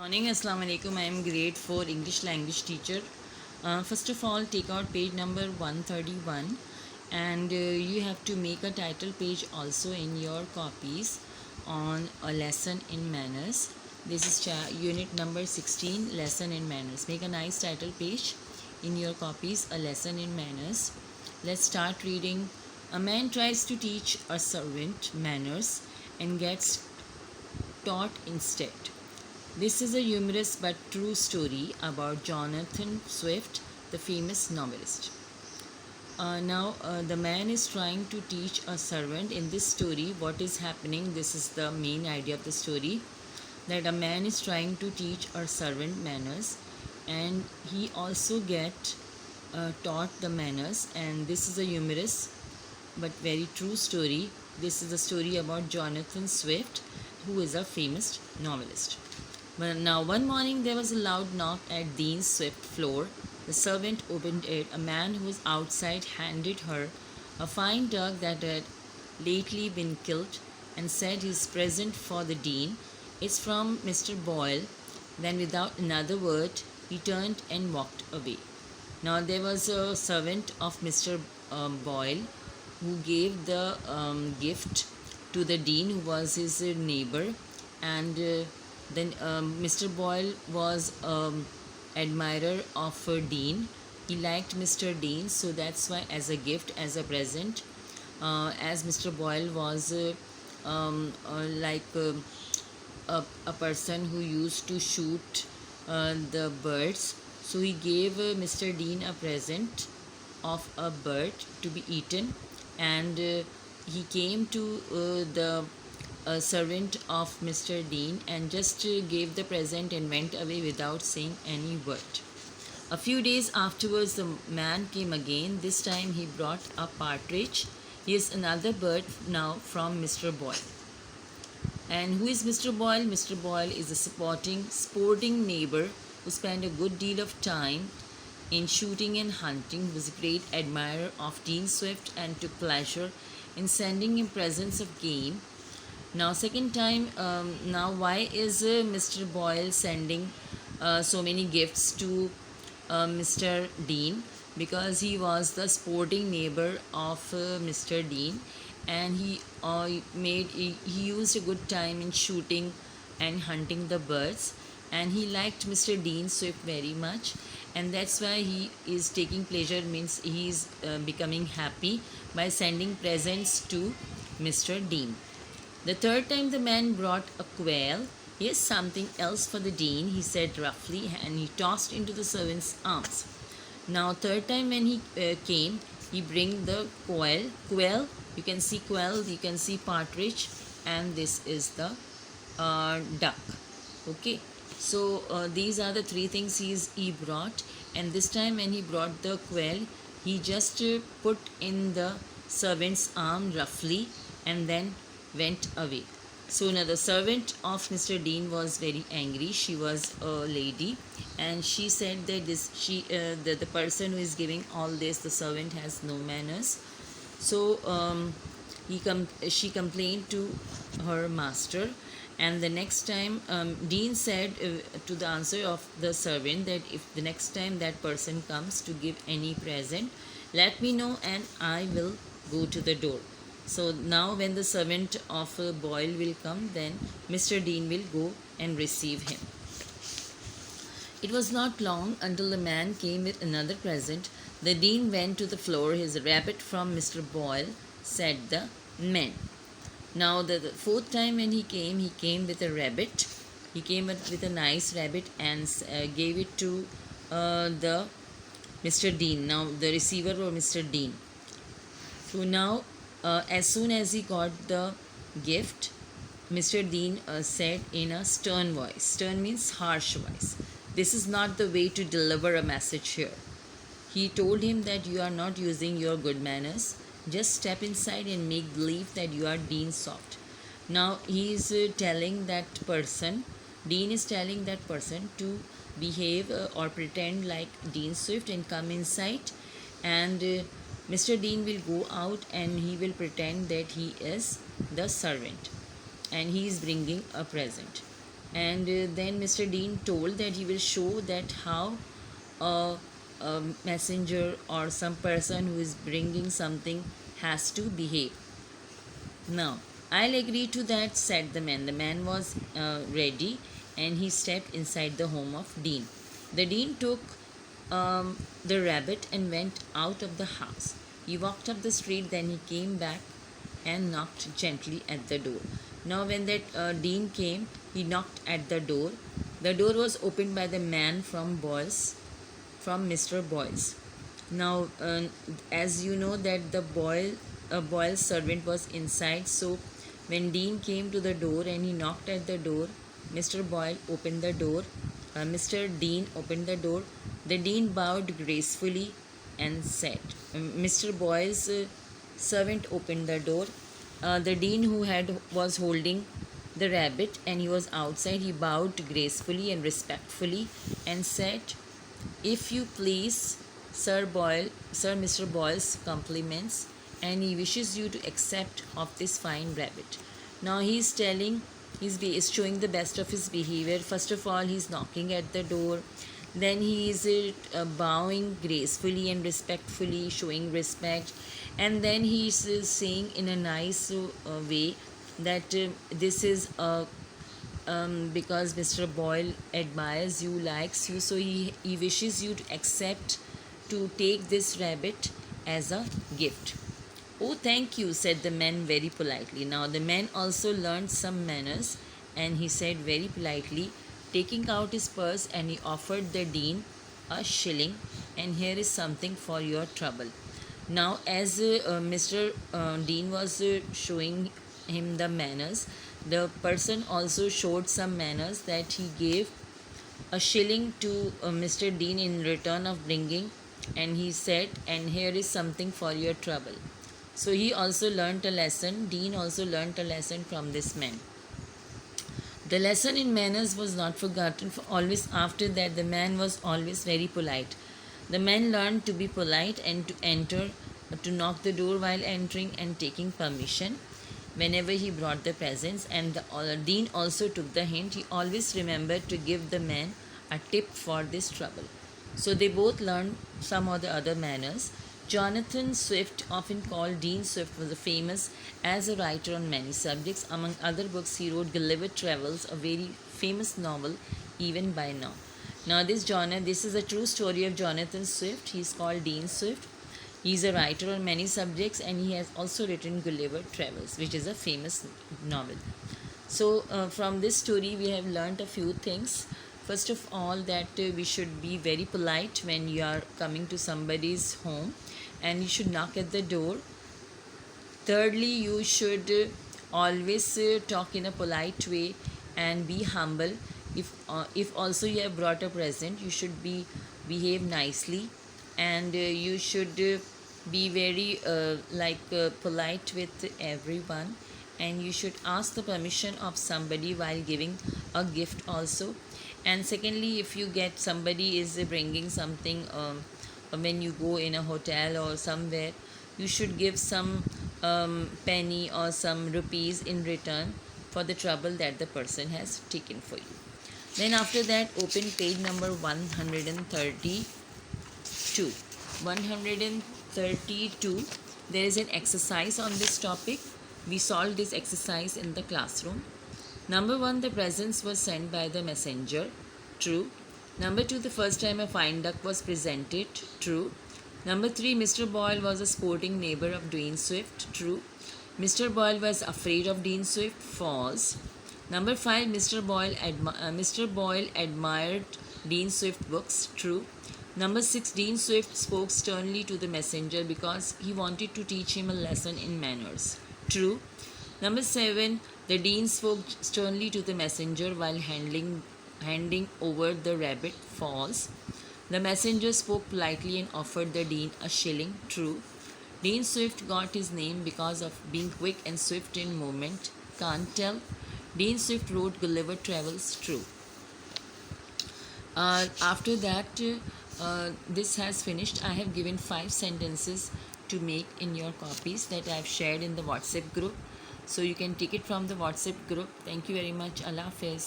Morning, Assalamu alaikum. I am grade 4 English language teacher. First of all, take out page number 131 and you have to make a title page also in your copies on a lesson in manners. This is unit number 16, lesson in manners. Make a nice title page in your copies, a lesson in manners. Let's start reading. A man tries to teach a servant manners and gets taught instead. This is a humorous but true story about Jonathan Swift, the famous novelist. The man is trying to teach a servant. In this story, what is happening? This is the main idea of the story, that a man is trying to teach a servant manners, and he also get taught the manners. And this is a humorous but very true story. This is a story about Jonathan Swift, who is a famous novelist. Now, one morning there was a loud knock at Dean Swift's floor. The servant opened it. A man who was outside handed her a fine dog that had lately been killed and said his present for the Dean. It's from Mr. Boyle. Then, without another word, he turned and walked away. Now, there was a servant of Mr. Boyle who gave the gift to the Dean, who was his neighbor, and then Mr. Boyle was admirer of Dean. He liked Mr. Dean, so that's why, as a gift, as a present, as Mr. Boyle was a person who used to shoot the birds, so he gave Mr. Dean a present of a bird to be eaten, and he came to the servant of Mr. Dean and just gave the present and went away without saying any word. A few days afterwards, the man came again. This time he brought a partridge. Here's another bird now from Mr. Boyle. And who is Mr. Boyle? Mr. Boyle is a sporting neighbor who spent a good deal of time in shooting and hunting. He was a great admirer of Dean Swift and took pleasure in sending him presents of game. Now, second time, why is Mr. Boyle sending so many gifts to Mr. Dean? Because he was the sporting neighbor of Mr. Dean, and he used a good time in shooting and hunting the birds, and he liked Mr. Dean Swift very much, and that's why he is taking pleasure, means he is becoming happy by sending presents to Mr. Dean. The third time the man brought a quail. Here's something else for the Dean, he said roughly, and he tossed into the servant's arms. Now, third time when he came, he bring the quail. You can see quail, you can see partridge, and this is the duck. Okay, so these are the three things he brought, and this time when he brought the quail, he just put in the servant's arm roughly and then went away. So now the servant of Mr. Dean was very angry. She was a lady, and she said that the person who is giving all this, the servant, has no manners. So she complained to her master, and the next time Dean said to the answer of the servant that if the next time that person comes to give any present, let me know and I will go to the door. So now when the servant of Boyle will come, then Mr. Dean will go and receive him. It was not long until the man came with another present. The Dean went to the floor. His rabbit from Mr. Boyle, said the man. Now the fourth time when he came with a rabbit. He came with a nice rabbit and gave it to the Mr. Dean. Now the receiver was Mr. Dean. So now as soon as he got the gift, Mr. Dean said in a stern voice. Stern means harsh voice. This is not the way to deliver a message here. He told him that you are not using your good manners. Just step inside and make believe that you are Dean Swift. Now he is telling that person, Dean is telling that person to behave or pretend like Dean Swift and come inside, and Mr. Dean will go out and he will pretend that he is the servant and he is bringing a present. And then Mr. Dean told that he will show that how a, a messenger or some person who is bringing something has to behave. Now, I'll agree to that, said the man. The man was ready and he stepped inside the home of Dean. The Dean took the rabbit and went out of the house. He walked up the street, then he came back and knocked gently at the door. Now, when that Dean came, he knocked at the door. The door was opened by the man from Mr. Boyle's. Now, as you know that the Boyle servant was inside, so when Dean came to the door and he knocked at the door, Mr. Boyle opened the door. Mr. Dean opened the door. The Dean bowed gracefully and said, Mr. Boyle's servant opened the door. The Dean who was holding the rabbit and he was outside, he bowed gracefully and respectfully and said, if you please, Sir Mr. Boyle's compliments, and he wishes you to accept of this fine rabbit. Now he is showing the best of his behavior. First of all, he's knocking at the door. Then he is bowing gracefully and respectfully, showing respect. And then he is saying in a nice way that this is a because Mr. Boyle admires you, likes you, so he wishes you to accept, to take this rabbit as a gift. Oh, thank you, said the man very politely. Now, the man also learned some manners and he said very politely, taking out his purse, and he offered the Dean a shilling, and here is something for your trouble. Now, as Mr. Dean was showing him the manners, the person also showed some manners, that he gave a shilling to Mr. Dean in return of bringing, and he said, and here is something for your trouble. So he also learnt a lesson. Dean also learnt a lesson from this man. The lesson in manners was not forgotten, for always after that the man was always very polite. The man learned to be polite and to knock the door while entering and taking permission whenever he brought the presents, and the Dean also took the hint. He always remembered to give the man a tip for this trouble. So they both learned some of the other manners. Jonathan Swift, often called Dean Swift, was famous as a writer on many subjects. Among other books, he wrote Gulliver Travels, a very famous novel even by now. Now this is a true story of Jonathan Swift. He is called Dean Swift. He is a writer on many subjects, and he has also written Gulliver Travels, which is a famous novel. So from this story we have learnt a few things. First of all, that we should be very polite when you are coming to somebody's home, and you should knock at the door. Thirdly, you should always talk in a polite way and be humble. If also you have brought a present, you should behave nicely, and you should be very polite with everyone, and you should ask the permission of somebody while giving a gift also. And secondly, if you get somebody is bringing something, when you go in a hotel or somewhere, you should give some penny or some rupees in return for the trouble that the person has taken for you. Then after that, open page number 132. 132, there is an exercise on this topic. We solved this exercise in the classroom. Number 1, the presents were sent by the messenger. True. Number 2, the first time a fine duck was presented. True. Number 3, Mr. Boyle was a sporting neighbor of Dean Swift. True. Mr. Boyle was afraid of Dean Swift. False. Number 5, Mr. Boyle admired Dean Swift books. True. Number 6, Dean Swift spoke sternly to the messenger because he wanted to teach him a lesson in manners. True. Number 7, the Dean spoke sternly to the messenger while handing over the rabbit. False. The messenger spoke politely and offered the Dean a shilling. True. Dean Swift got his name because of being quick and swift in movement. Can't tell. Dean Swift wrote Gulliver Travels. True. After that, this has finished. I have given 5 sentences to make in your copies that I have shared in the WhatsApp group. So you can take it from the WhatsApp group. Thank you very much. Allah Hafiz.